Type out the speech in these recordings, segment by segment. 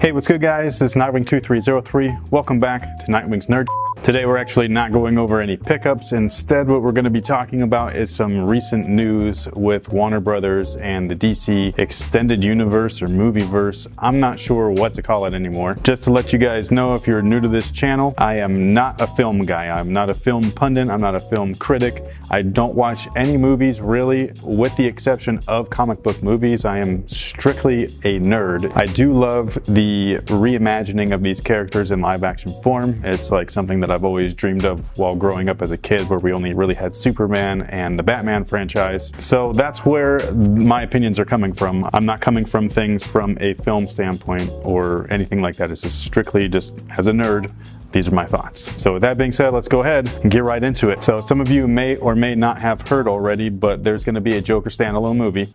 Hey, what's good guys? This is Nightwing2303. Welcome back to Nightwing's Nerd. Today we're actually not going over any pickups. Instead, what we're going to be talking about is some recent news with Warner Brothers and the DC Extended Universe or Movieverse. I'm not sure what to call it anymore. Just to let you guys know, if you're new to this channel, I am not a film guy. I'm not a film pundit. I'm not a film critic. I don't watch any movies really, with the exception of comic book movies. I am strictly a nerd. I do love the reimagining of these characters in live action form. It's like something that I've always dreamed of while growing up as a kid, where we only really had Superman and the Batman franchise. So that's where my opinions are coming from. I'm not coming from things from a film standpoint or anything like that. It's just strictly just as a nerd. These are my thoughts. So with that being said, let's go ahead and get right into it. So some of you may or may not have heard already, but there's going to be a Joker standalone movie.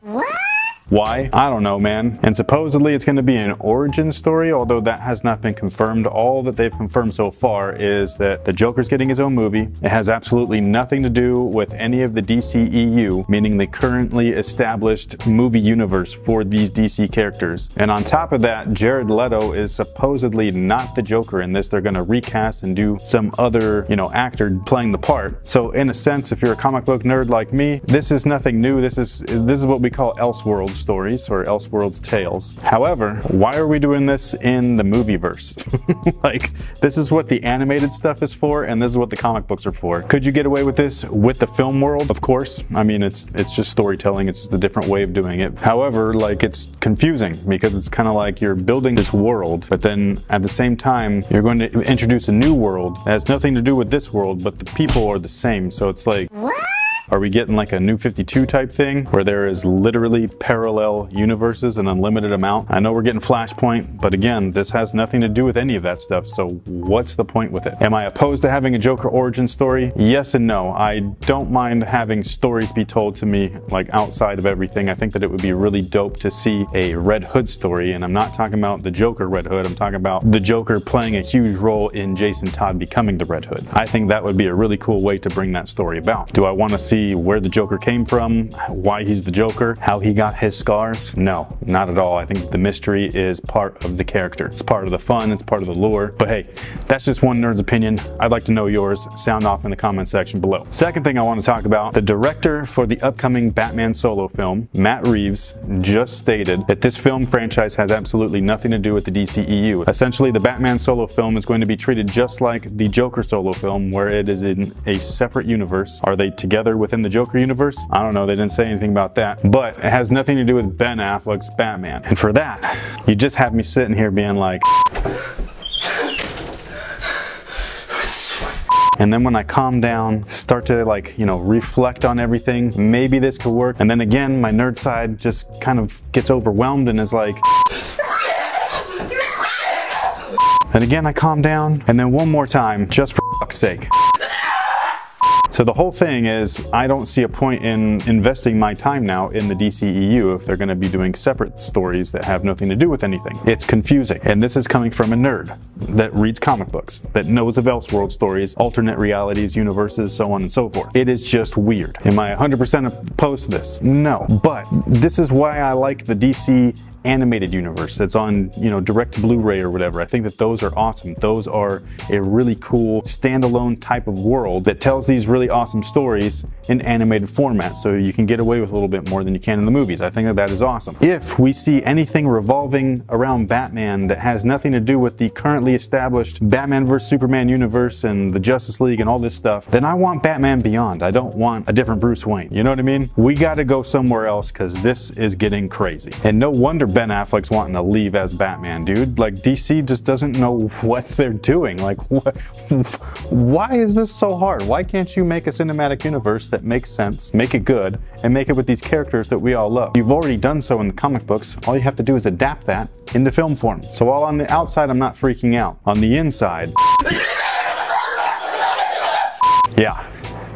Why? I don't know, man. And supposedly it's going to be an origin story, although that has not been confirmed. All that they've confirmed so far is that the Joker's getting his own movie. It has absolutely nothing to do with any of the DCEU, meaning the currently established movie universe for these DC characters. And on top of that, Jared Leto is supposedly not the Joker in this. They're going to recast and do some other, actor playing the part. So in a sense, if you're a comic book nerd like me, this is nothing new. This is what we call Elseworlds stories or Elseworlds tales. However, why are we doing this in the movieverse? Like, this is what the animated stuff is for, and this is what the comic books are for. Could you get away with this with the film world? Of course. I mean, it's just storytelling. It's just a different way of doing it. However, like, it's confusing because it's kind of like you're building this world, but then at the same time, you're going to introduce a new world that has nothing to do with this world, but the people are the same. So it's like, are we getting like a New 52 type thing where there is literally parallel universes, an unlimited amount? I know we're getting Flashpoint, but again, this has nothing to do with any of that stuff, so what's the point with it? Am I opposed to having a Joker origin story? Yes and no. I don't mind having stories be told to me like outside of everything. I think that it would be really dope to see a Red Hood story, and I'm not talking about the Joker Red Hood, I'm talking about the Joker playing a huge role in Jason Todd becoming the Red Hood. I think that would be a really cool way to bring that story about. Do I want to see where the Joker came from, why he's the Joker, how he got his scars? No, not at all. I think the mystery is part of the character. It's part of the fun, it's part of the lure. But hey, that's just one nerd's opinion. I'd like to know yours. Sound off in the comment section below. Second thing I want to talk about, the director for the upcoming Batman solo film, Matt Reeves, just stated that this film franchise has absolutely nothing to do with the DCEU. Essentially, the Batman solo film is going to be treated just like the Joker solo film, where it is in a separate universe. Are they together within the Joker universe? I don't know, they didn't say anything about that, but it has nothing to do with Ben Affleck's Batman. And for that, you just have me sitting here being like, and then when I calm down, start to reflect on everything, maybe this could work. And then again, my nerd side just kind of gets overwhelmed and is like, and again I calm down, and then one more time, just for fuck's sake. So the whole thing is, I don't see a point in investing my time now in the DCEU if they're going to be doing separate stories that have nothing to do with anything. It's confusing. And this is coming from a nerd that reads comic books, that knows of Elseworld stories, alternate realities, universes, so on and so forth. It is just weird. Am I 100% opposed to this? No. But this is why I like the DC animated universe that's on, direct Blu-ray or whatever. I think that those are awesome. Those are a really cool standalone type of world that tells these really awesome stories in animated format, so you can get away with a little bit more than you can in the movies. I think that that is awesome. If we see anything revolving around Batman that has nothing to do with the currently established Batman vs Superman universe and the Justice League and all this stuff, then I want Batman Beyond. I don't want a different Bruce Wayne. You know what I mean? We gotta go somewhere else, because this is getting crazy. And no wonder Ben Affleck's wanting to leave as Batman, dude. Like, DC just doesn't know what they're doing. Like, why is this so hard? Why can't you make a cinematic universe that makes sense, make it good, and make it with these characters that we all love? You've already done so in the comic books. All you have to do is adapt that into film form. So while on the outside I'm not freaking out, on the inside, yeah,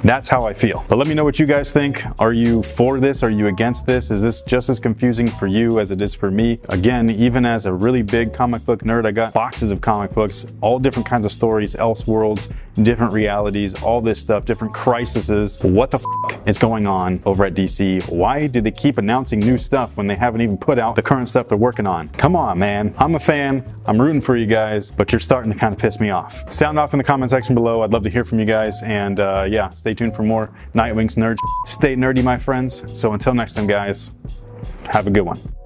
That's how I feel. But let me know what you guys think. Are you for this? Are you against this? Is this just as confusing for you as it is for me? Again, even as a really big comic book nerd, I got boxes of comic books, all different kinds of stories, Elseworlds, different realities, all this stuff, different crises. What the f is going on over at DC? Why do they keep announcing new stuff when they haven't even put out the current stuff they're working on? Come on, man. I'm a fan. I'm rooting for you guys, but you're starting to kind of piss me off. Sound off in the comment section below. I'd love to hear from you guys. And yeah, stay tuned for more Nightwing's nerd. Stay nerdy, my friends. So until next time, guys, have a good one.